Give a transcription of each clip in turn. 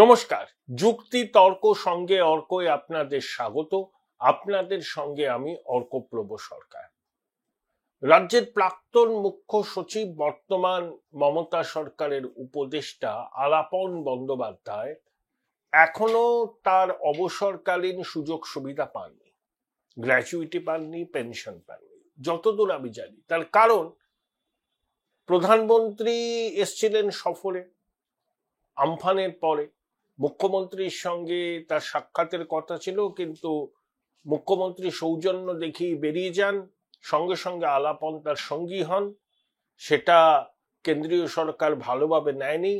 নমস্কার, যুক্তি তর্ক সঙ্গে অর্কয় আপনাদের স্বাগত। আপনাদের সঙ্গে আমি অর্কপ্রভ সরকার। রাজ্যের প্রাক্তন মুখ্য সচিব, বর্তমান মমতা সরকারের উপদেষ্টা আলাপন বন্দ্যোপাধ্যায় এখনো তার অবসরকালীন সুযোগ সুবিধা পাননি, গ্র্যাচুইটি পাননি, পেনশন পাননি যতদূর আমি জানি। তার কারণ, প্রধানমন্ত্রী এসছিলেন সফরে আমফানের পরে, মুখ্যমন্ত্রীর সঙ্গে তার সাক্ষাতের কথা ছিল, কিন্তু মুখ্যমন্ত্রী সৌজন্য দেখিয়ে বেরিয়ে যান, সঙ্গে সঙ্গে আলাপন তার সঙ্গী হন। সেটা কেন্দ্রীয় সরকার ভালোভাবে নেয়নি।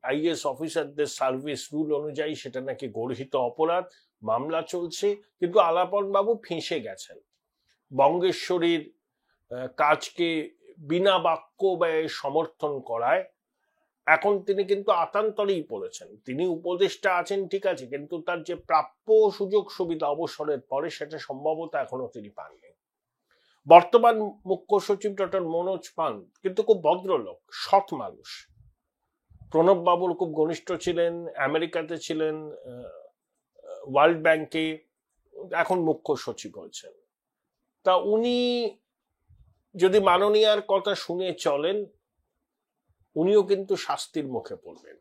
আইএস অফিসারদের সার্ভিস রুল অনুযায়ী সেটা নাকি গর্হিত অপরাধ, মামলা চলছে। কিন্তু আলাপন বাবু ফেঁসে গেছেন। বঙ্গেশ্বরীর কাজকে বিনা বাক্য ব্যয়ে সমর্থন করায় এখন তিনি কিন্তু আতান্তরেই পড়েছেন। তিনি উপদেষ্টা আছেন ঠিক আছে, কিন্তু তার যে প্রাপ্য সুযোগ সুবিধা অবসরের পরে সেটা সম্ভবত এখনো তিনি পাননি। বর্তমান মুখ্য সচিব ডক্টর মনোজ পান কিন্তু খুব ভদ্রলোক, সৎ মানুষ। প্রণব বাবুর খুব ঘনিষ্ঠ ছিলেন, আমেরিকাতে ছিলেন, ওয়ার্ল্ড ব্যাংকে, এখন মুখ্য সচিব হয়েছেন। তা উনি যদি মাননীয়ার কথা শুনে চলেন, উনিও কিন্তু শাস্তির মুখে পড়বেন।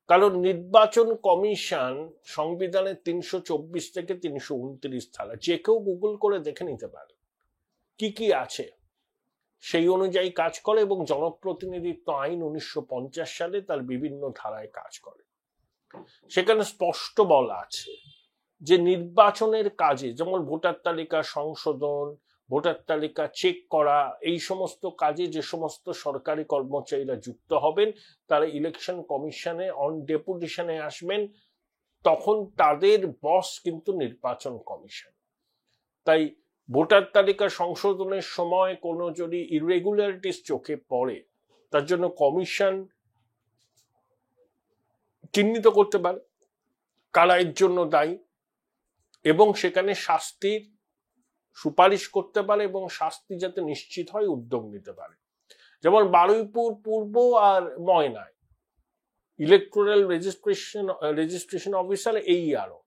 কারণ নির্বাচন কমিশন সংবিধানের 324 থেকে 329 ধারা, যে কেউ গুগল করে দেখে নিতে পারে কি কি আছে, সেই অনুযায়ী কাজ করে, এবং জনপ্রতিনিধিত্ব আইন 1950 সালে তার বিভিন্ন ধারায় কাজ করে। সেখানে স্পষ্ট বলা আছে যে নির্বাচনের কাজে, যেমন ভোটার তালিকা সংশোধন, ভোটার তালিকা চেক করা, এই সমস্ত কাজে যে সমস্ত সরকারি কর্মচারীরা যুক্ত হবেন তারা ইলেকশন কমিশনে অন ডেপুটেশনে আসবেন। তখন তাদের বস কিন্তু নির্বাচন কমিশন। তাই ভোটার তালিকা সংশোধনের সময় কোনো যদি ইরেগুলারিটিস চোখে পড়ে, তার জন্য কমিশন চিহ্নিত করতে পারে কারা এর জন্য দায়ী, এবং সেখানে শাস্তির সুপারিশ করতে পারে, এবং শাস্তি যাতে নিশ্চিত হয় উদ্যোগ নিতে পারে। যেমন বারুইপুর পূর্ব আর ময়নায় ইলেকটোরাল রেজিস্ট্রেশন অফিসার AERO,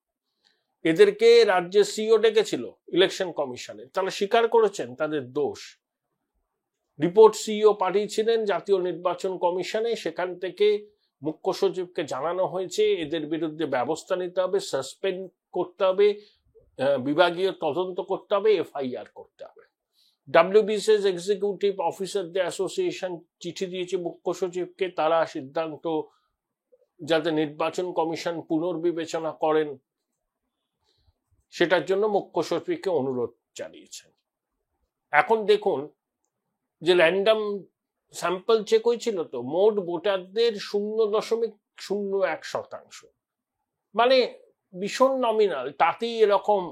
এদেরকে রাজ্যের সিইও ডেকেছিল ইলেকশন কমিশনে, তারা স্বীকার করেছেন তাদের দোষ। রিপোর্ট সিইও পাঠিয়েছিলেন জাতীয় নির্বাচন কমিশনে, সেখান থেকে মুখ্য সচিবকে জানানো হয়েছে এদের বিরুদ্ধে ব্যবস্থা নিতে হবে, সাসপেন্ড করতে হবে, বিভাগীয় তদন্ত করতে হবে, FIR করতে হবে। WBCS এক্সিকিউটিভ অফিসারদের অ্যাসোসিয়েশন চিঠি দিয়েছে মুখ্য সচিবকে, তারা সিদ্ধান্ত যাতে নির্বাচন কমিশন পুনর্বিবেচনা করেন সেটার জন্য মুখ্য সচিবকে অনুরোধ জানিয়েছেন। এখন দেখুন যে র্যান্ডম স্যাম্পল চেক হয়েছিল, তো মোট ভোটারদের 0.01%, মানে ভীষণ নমিনাল, তাতেই এরকম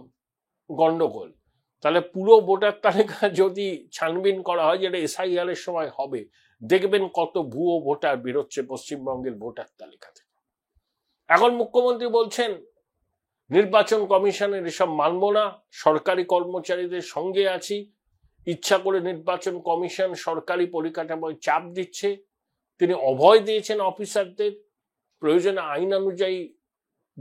গন্ডগোল। তাহলে পুরো ভোটার তালিকা যদি ছানবিন করা হয়, যেটা SIR এর সময় হবে, দেখবেন কত ভুয়ো ভোটার বেরোচ্ছে পশ্চিমবঙ্গের ভোটার তালিকা থেকে। এখন মুখ্যমন্ত্রী বলছেন নির্বাচন কমিশনের এসব মানব না, সরকারি কর্মচারীদের সঙ্গে আছি, ইচ্ছা করে নির্বাচন কমিশন সরকারি পরিকাঠামোয় চাপ দিচ্ছে। তিনি অভয় দিয়েছেন অফিসারদের, প্রয়োজনে আইন অনুযায়ী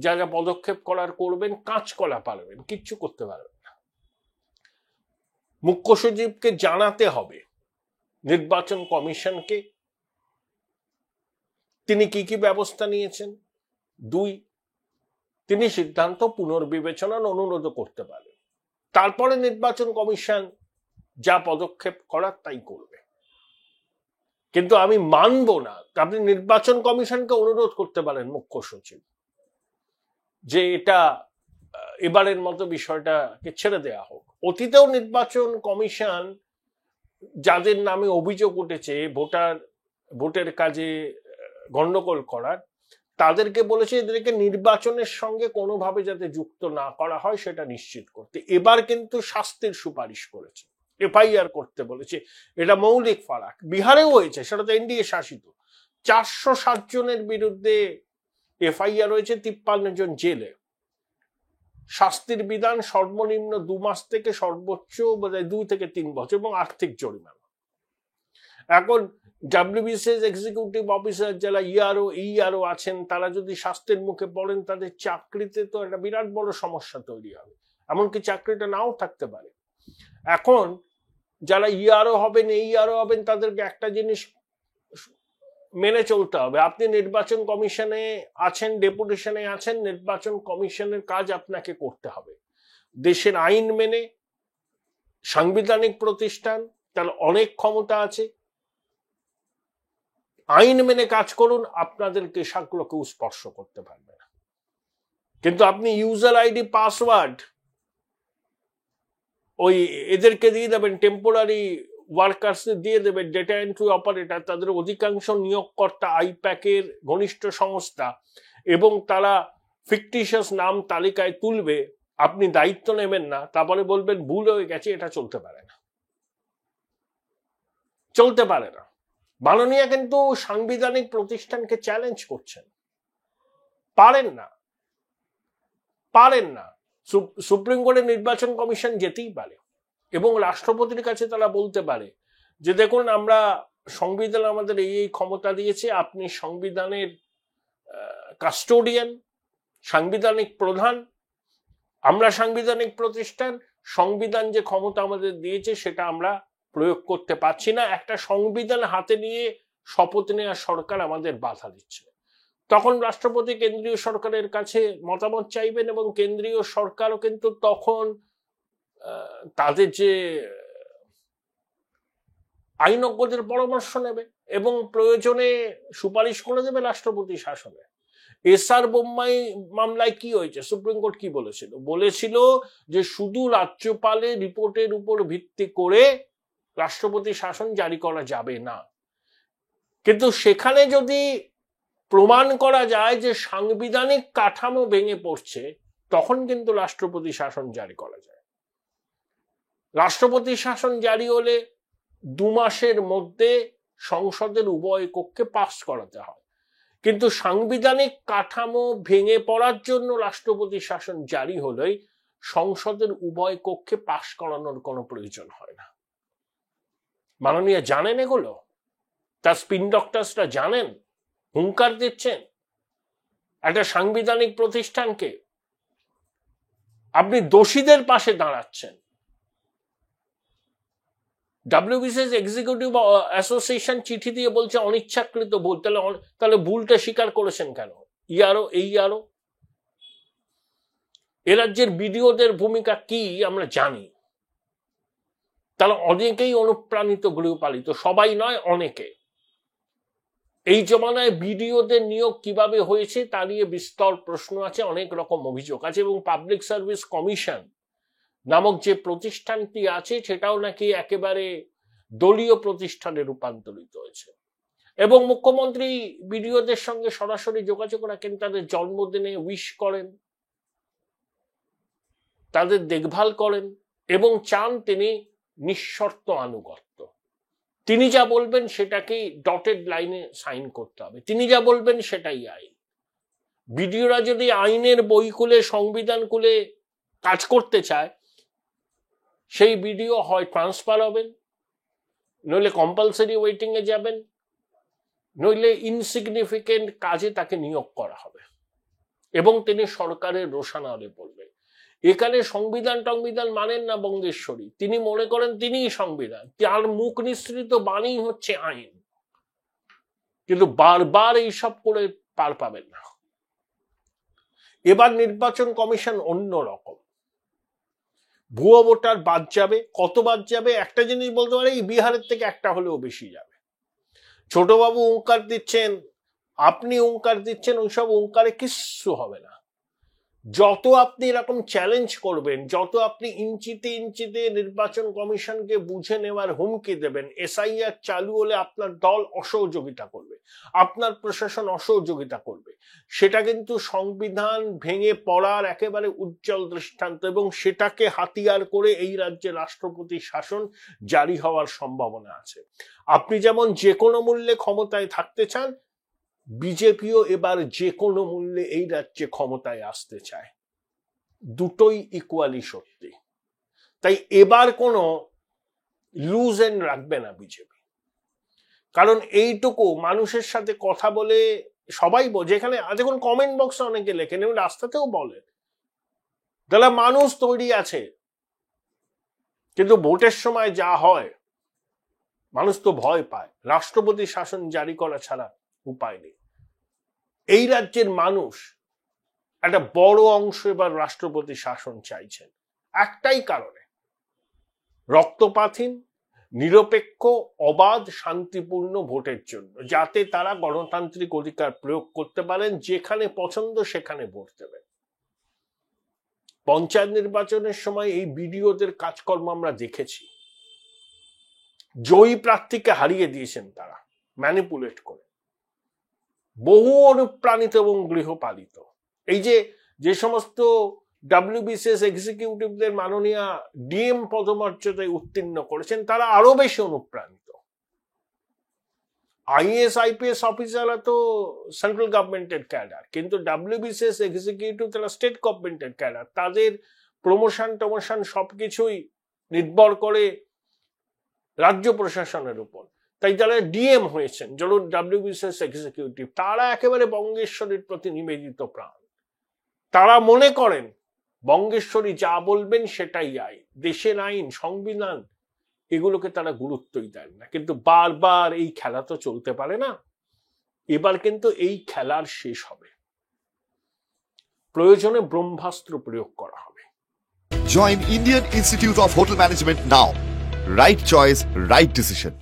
যা যা পদক্ষেপ করার করবেন, কাজ করা পারবেন, কিচ্ছু করতে পারবেন না। মুখ্য সচিবকে জানাতে হবে নির্বাচন কমিশনকে তিনি কি কি ব্যবস্থা নিয়েছেন। 2, তিনি সিদ্ধান্ত পুনর্বিবেচনার অনুরোধ করতে পারেন, তারপরে নির্বাচন কমিশন যা পদক্ষেপ করার তাই করবে। কিন্তু আমি মানব না, আপনি নির্বাচন কমিশনকে অনুরোধ করতে পারেন মুখ্য সচিব যে এটা এবারের মতো বিষয়টাকে ছেড়ে দেওয়া হোক। অতীতেও নির্বাচন কমিশন যাদের নামে অভিযোগ উঠেছে ভোটের কাজে গন্ডগোল করার, তাদেরকে বলেছে এদেরকে নির্বাচনের সঙ্গে কোনোভাবে যাতে যুক্ত না করা হয় সেটা নিশ্চিত করতে। এবার কিন্তু শাস্তির সুপারিশ করেছে, FIR করতে বলেছে। এটা মৌলিক ফারাক। বিহারেও হয়েছে, সেটা তো NDA শাসিত। 460 জনের বিরুদ্ধে FIR হয়েছে, 53 জন জেলে। শাস্তির বিধান সর্বনিম্ন 2 মাস থেকে সর্বোচ্চ 2 থেকে 3 বছর, এবং আর্থিক জরিমানা। এখন ডাব্লিউবিসিএস এক্সিকিউটিভ অফিসার যারা ইআরও আছেন, তারা যদি স্বাস্থ্যের মুখে পড়েন, তাদের চাকরিতে তো একটা বিরাট বড় সমস্যা তৈরি হবে, এমনকি চাকরিটা নাও থাকতে পারে। এখন যারা ইআরও হবেন, হবেন, তাদেরকে একটা জিনিস মেনে চলতে হবে। আপনি নির্বাচন কমিশনে আছেন, ডেপুটেশনে আছেন, নির্বাচন কমিশনের কাজ আপনাকে করতে হবে দেশের আইন মেনে। সাংবিধানিক প্রতিষ্ঠান, তার অনেক ক্ষমতা আছে, আইন মেনে কাজ করুন, আপনাদেরকে সেগুলো কেউ স্পর্শ করতে পারবে না। কিন্তু আপনি ইউজার আইডি, পাসওয়ার্ড ওই এদেরকে দিয়ে দেবেন, টেম্পোরারি ওয়ার্কার্স দিয়ে দেবেন, ডেটা এন্ট্রি অপারেটর, তাদের অধিকাংশ নিয়োগকর্তা আইপ্যাকের ঘনিষ্ঠ সংস্থা, এবং তারা ফিকটিশিয়াস নাম তালিকায় তুলবে, আপনি দায়িত্ব নেবেন না, তারপরে বলবেন ভুল হয়ে গেছে। এটা চলতে পারে না, চলতে পারে না। মাননীয় কিন্তু সাংবিধানিক প্রতিষ্ঠানকে চ্যালেঞ্জ করছেন, পারেন না, পারেন না। সুপ্রিম কোর্টে নির্বাচন কমিশন যেতেই পারে এবং রাষ্ট্রপতির কাছে তারা বলতে পারে যে দেখুন, আমরা সংবিধান আমাদের এই ক্ষমতা দিয়েছে, আপনি সংবিধানের কাস্টোডিয়ান, সাংবিধানিক প্রধান, আমরা সাংবিধানিক প্রতিষ্ঠান, সংবিধান যে ক্ষমতা আমাদের দিয়েছে সেটা আমরা প্রয়োগ করতে পারছি না, একটা সংবিধান হাতে নিয়ে শপথ নেওয়া সরকার আমাদের বাধা দিচ্ছে। তখন রাষ্ট্রপতি কেন্দ্রীয় সরকারের কাছে মতামত চাইবেন এবং কেন্দ্রীয় সরকারও কিন্তু তখন তাদের যে আইনজ্ঞদের পরামর্শ নেবে এবং প্রয়োজনে সুপারিশ করে দেবে রাষ্ট্রপতি শাসনে। এসআর বোম্মাই মামলায় কি হয়েছে, সুপ্রিম কোর্ট কি বলেছিল যে শুধু রাজ্যপালের রিপোর্টের উপর ভিত্তি করে রাষ্ট্রপতি শাসন জারি করা যাবে না। কিন্তু সেখানে যদি প্রমাণ করা যায় যে সাংবিধানিক কাঠামো ভেঙে পড়ছে, তখন কিন্তু রাষ্ট্রপতি শাসন জারি করা যায়। রাষ্ট্রপতি শাসন জারি হলে 2 মাসের মধ্যে সংসদের উভয় কক্ষে পাস করাতে হয়, কিন্তু সাংবিধানিক কাঠামো ভেঙে পড়ার জন্য রাষ্ট্রপতি শাসন জারি হলেই সংসদের উভয় কক্ষে পাস করানোর কোনো প্রয়োজন হয় না। মাননীয় জানেন এগুলো, তার স্পিন ডক্টরসরা জানেন, হুঙ্কার দিচ্ছেন একটা সাংবিধানিক প্রতিষ্ঠানকে। আপনি দোষীদের পাশে দাঁড়াচ্ছেন। ডাব্লিউবিসিএস এক্সিকিউটিভ অ্যাসোসিয়েশন চিঠি দিয়ে বলছে অনিচ্ছাকৃত ভুল। তাহলে ভুলটা স্বীকার করেছেন কেন? ইআরও এ রাজ্যের বিডিওদের ভূমিকা কি আমরা জানি। তারা অনেকেই অনুপ্রাণিত গৃহপালিত, সবাই নয়, অনেকে। এই জমানায় বিডিওদের নিয়োগ কিভাবে হয়েছে তা নিয়ে বিস্তর প্রশ্ন আছে, অনেক রকম অভিযোগ আছে, এবং পাবলিক সার্ভিস কমিশন নামক যে প্রতিষ্ঠানটি আছে সেটাও নাকি একেবারে দলীয় প্রতিষ্ঠানে রূপান্তরিত হয়েছে। এবং মুখ্যমন্ত্রী বিডিওদের সঙ্গে সরাসরি যোগাযোগ রাখেন, তাদের জন্মদিনে উইশ করেন, তাদের দেখভাল করেন এবং চান তিনি নিঃশর্ত আনুগত্য। তিনি যা বলবেন সেটাকেই ডটেড লাইনে সাইন করতে হবে, তিনি যা বলবেন সেটাই আইন। বিডিওরা যদি আইনের বই খুলে, সংবিধান খুলে কাজ করতে চায়, সেই বিডিও হয় ট্রান্সফার হবেন, নইলে কম্পালসারি ওয়েটিং এ যাবেন, নইলে ইনসিগনিফিকেন্ট কাজে তাকে নিয়োগ করা হবে এবং তিনি সরকারের রোশানলে পড়বেন। এখানে সংবিধান টংবিধান মানেন না বঙ্গেশ্বরী, তিনি মনে করেন তিনিই সংবিধান, তার মুখ নিঃসৃত বাণী হচ্ছে আইন, কিন্তু বারবার এইসব করে পার পাবেন না। এবার নির্বাচন কমিশন অন্য রকম। ভুয়ো ভোটার বাদ যাবে। কত বাদ যাবে? একটা জিনিস বলতে পারে, এই বিহারের থেকে একটা হলেও বেশি যাবে। ছোটবাবু ওঙ্কার দিচ্ছেন, আপনি ওঙ্কার দিচ্ছেন, ওইসব ওঙ্কারে কিচ্ছু হবে না। যত আপনি এরকম চ্যালেঞ্জ করবেন, যত আপনি ইঞ্চিতে ইঞ্চিতে নির্বাচন কমিশনকে বুঝে নেওয়ার হুমকি দেবেন, এসআইআর চালু হলে আপনার দল অসহযোগিতা করবে, আপনার প্রশাসন অসহযোগিতা করবে, সেটা কিন্তু সংবিধান ভেঙে পড়ার একেবারে উজ্জ্বল দৃষ্টান্ত, এবং সেটাকে হাতিয়ার করে এই রাজ্যে রাষ্ট্রপতি শাসন জারি হওয়ার সম্ভাবনা আছে। আপনি যেমন যে কোনো মূল্যে ক্ষমতায় থাকতে চান, বিজেপিও এবার যে কোনো মূল্যে এই রাজ্যে ক্ষমতায় আসতে চায়। দুটোই ইকুয়ালি সত্যি। তাই এবার কোনো লুজ এন্ড রাখবে না বিজেপি। কারণ এইটুকু মানুষের সাথে কথা বলে সবাই যেখানে দেখুন কমেন্ট বক্সে অনেকে লেখেন এবং রাস্তাতেও বলেন তাহলে মানুষ তৈরি আছে, কিন্তু ভোটের সময় যা হয় মানুষ তো ভয় পায়, রাষ্ট্রপতি শাসন জারি করা ছাড়া উপায় নেই। এই রাজ্যের মানুষ একটা বড় অংশ এবার রাষ্ট্রপতি শাসন চাইছেন একটাই কারণে, রক্তপাতহীন নিরপেক্ষ অবাধ শান্তিপূর্ণ ভোটের জন্য, যাতে তারা গণতান্ত্রিক অধিকার প্রয়োগ করতে পারেন, যেখানে পছন্দ সেখানে ভোট দেবেন। পঞ্চায়েত নির্বাচনের সময় এই বিডিওদের কাজকর্ম আমরা দেখেছি, জয়ী প্রার্থীকে হারিয়ে দিয়েছেন তারা ম্যানিপুলেট করে, বহু অনুপ্রাণিত এবং গৃহপালিত। এই যে সমস্ত WBCS এক্সিকিউটিভদের মাননীয় ডিএম পদমর্যাদায় উত্তীর্ণ করেছেন তারা আরো বেশি অনুপ্রাণিত। IAS IPS অফিসাররা তো সেন্ট্রাল গভর্নমেন্টের ক্যাডার, কিন্তু WBCS এক্সিকিউটিভ তারা স্টেট গভর্নমেন্টের ক্যাডার। তাদের প্রমোশন সবকিছুই নির্ভর করে রাজ্য প্রশাসনের উপর, তাই যারা ডিএম হয়েছেন ধরুন WBCS এক্সিকিউটিভ, তারা একেবারে বঙ্গেশ্বরীর প্রতি নিবেদিত প্রাণ। তারা মনে করেন বঙ্গেশ্বরী যা বলবেন সেটাই আইন, দেশের আইন সংবিধান এগুলোকে তারা গুরুত্বই দেন না। কিন্তু বারবার এই খেলা তো চলতে পারে না, এবার কিন্তু এই খেলার শেষ হবে, প্রয়োজনে ব্রহ্মাস্ত্র প্রয়োগ করা হবে। Join Indian Institute of Hotel Management now. Right choice, right decision.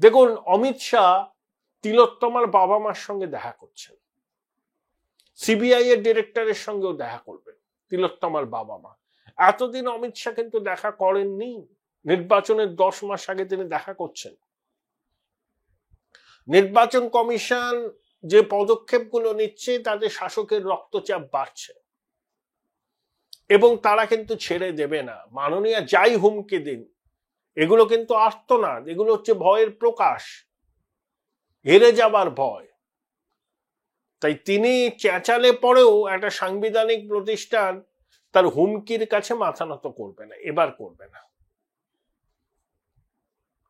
দেখুন অমিত শাহ তিলোত্তমার বাবা মার সঙ্গে দেখা করছেন, CBI এর ডিরেক্টরের সঙ্গেও দেখা করবেন তিলোত্তমার বাবা মা। এতদিন অমিত শাহ কিন্তু দেখা করেননি, নির্বাচনের 10 মাস আগে তিনি দেখা করছেন। নির্বাচন কমিশন যে পদক্ষেপগুলো নিচ্ছে তাতে শাসকের রক্তচাপ বাড়ছে এবং তারা কিন্তু ছেড়ে দেবে না। মাননীয় যাই হুমকি দিন, এগুলো কিন্তু আর্তনাদ, এগুলো হচ্ছে ভয়ের প্রকাশ, হেরে যাবার ভয়। তাই তিনি চেঁচালে পরেও একটা সাংবিধানিক প্রতিষ্ঠান তার হুমকির কাছে মাথা নত করবে না, এবার করবে না।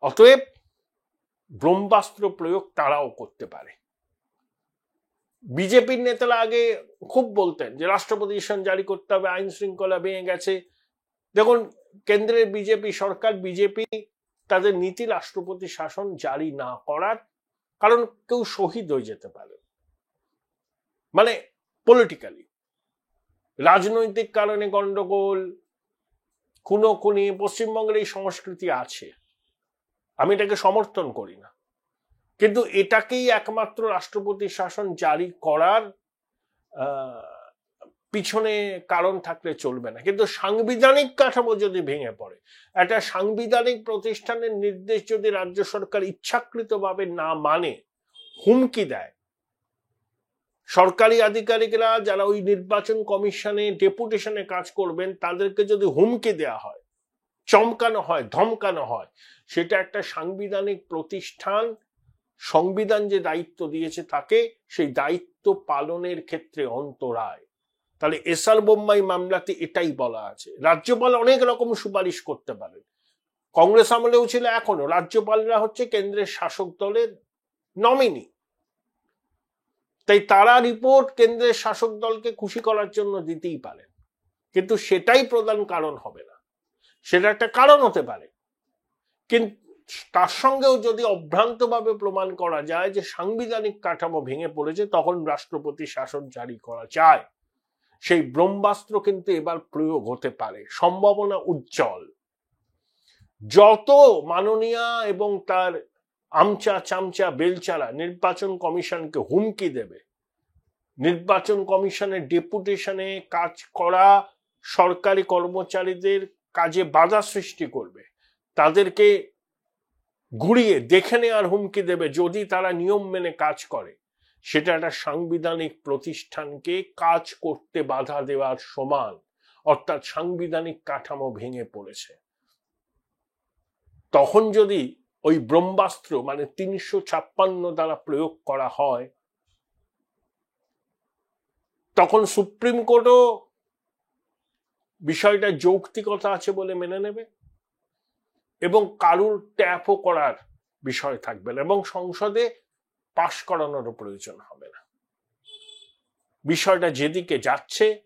অতএব ব্রহ্মাস্ত্র প্রয়োগ তারাও করতে পারে। বিজেপির নেতারা আগে খুব বলতেন যে রাষ্ট্রপতি শাসন জারি করতে হবে, আইন শৃঙ্খলা ভেঙে গেছে। দেখুন কেন্দ্রের বিজেপি সরকার, বিজেপি তাদের নীতি রাষ্ট্রপতি শাসন জারি না করার, কারণ কেউ শহীদ হয়ে যেতে পারে, মানে পলিটিক্যালি রাজনৈতিক কারণে গন্ডগোল, খুনোখুনি, পশ্চিমবঙ্গের এই সংস্কৃতি আছে, আমি এটাকে সমর্থন করি না, কিন্তু এটাকেই একমাত্র রাষ্ট্রপতি শাসন জারি করার পিছনে কারণ থাকলে চলবে না। কিন্তু সাংবিধানিক কাঠামো যদি ভেঙে পড়ে, একটা সাংবিধানিক প্রতিষ্ঠানের নির্দেশ যদি রাজ্য সরকার ইচ্ছাকৃতভাবে না মানে, হুমকি দেয়, সরকারি আধিকারিকরা যারা ওই নির্বাচন কমিশনে ডেপুটেশনে কাজ করবেন তাদেরকে যদি হুমকি দেওয়া হয়, চমকানো হয়, ধমকানো হয়, সেটা একটা সাংবিধানিক প্রতিষ্ঠান, সংবিধান যে দায়িত্ব দিয়েছে তাকে সেই দায়িত্ব পালনের ক্ষেত্রে অন্তরায়। তাহলে এসআর বোম্মাই মামলাতে এটাই বলা আছে। রাজ্যপাল অনেক রকম সুপারিশ করতে পারেন, কংগ্রেস আমলেও ছিল, এখনো রাজ্যপালরা হচ্ছে কেন্দ্রের শাসক দলের নমিনি, তাই তারা রিপোর্ট কেন্দ্রের শাসক দলকে খুশি করার জন্য দিতেই পারেন, কিন্তু সেটাই প্রধান কারণ হবে না। সেটা একটা কারণ হতে পারে, কিন্তু তার সঙ্গেও যদি অভ্রান্তভাবে প্রমাণ করা যায় যে সাংবিধানিক কাঠামো ভেঙে পড়েছে, তখন রাষ্ট্রপতি শাসন জারি করা যায়। সেই ব্রহ্মাস্ত্র কিন্তু এবার প্রয়োগ হতে পারে, সম্ভাবনা উজ্জ্বল। যত মাননীয়া এবং তার আমচা চামচা বেলচারা নির্বাচন কমিশনকে হুমকি দেবে, নির্বাচন কমিশনের ডেপুটেশনে কাজ করা সরকারি কর্মচারীদের কাজে বাধা সৃষ্টি করবে, তাদেরকে ঘুরিয়ে দেখে নেওয়ার হুমকি দেবে যদি তারা নিয়ম মেনে কাজ করে, সেটা একটা সাংবিধানিক প্রতিষ্ঠানকে কাজ করতে বাধা দেওয়ার সমান। অর্থাৎ সাংবিধানিক কাঠামো ভেঙে পড়েছে। তখন যদি ওই ব্রহ্মাস্ত্র মানে 356 দ্বারা প্রয়োগ করা হয়, তখন সুপ্রিম কোর্টও বিষয়টা যৌক্তিকতা আছে বলে মেনে নেবে এবং কারুর ট্যাপও করার বিষয় থাকবে না এবং সংসদে পাশ করানোর প্রয়োজন হবে না। বিষয়টা যেদিকে যাচ্ছে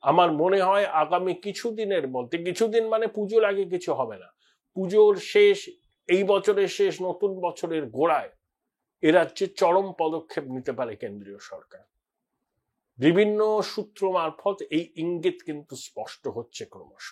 আমার মনে হয় আগামী কিছুদিনের মধ্যে, কিছুদিন মানে পুজোর আগে কিছু হবে না, পুজোর শেষ, এই বছরের শেষ, নতুন বছরের গোড়ায় এ রাজ্যে চরম পদক্ষেপ নিতে পারে কেন্দ্রীয় সরকার। বিভিন্ন সূত্র মারফত এই ইঙ্গিত কিন্তু স্পষ্ট হচ্ছে ক্রমশ।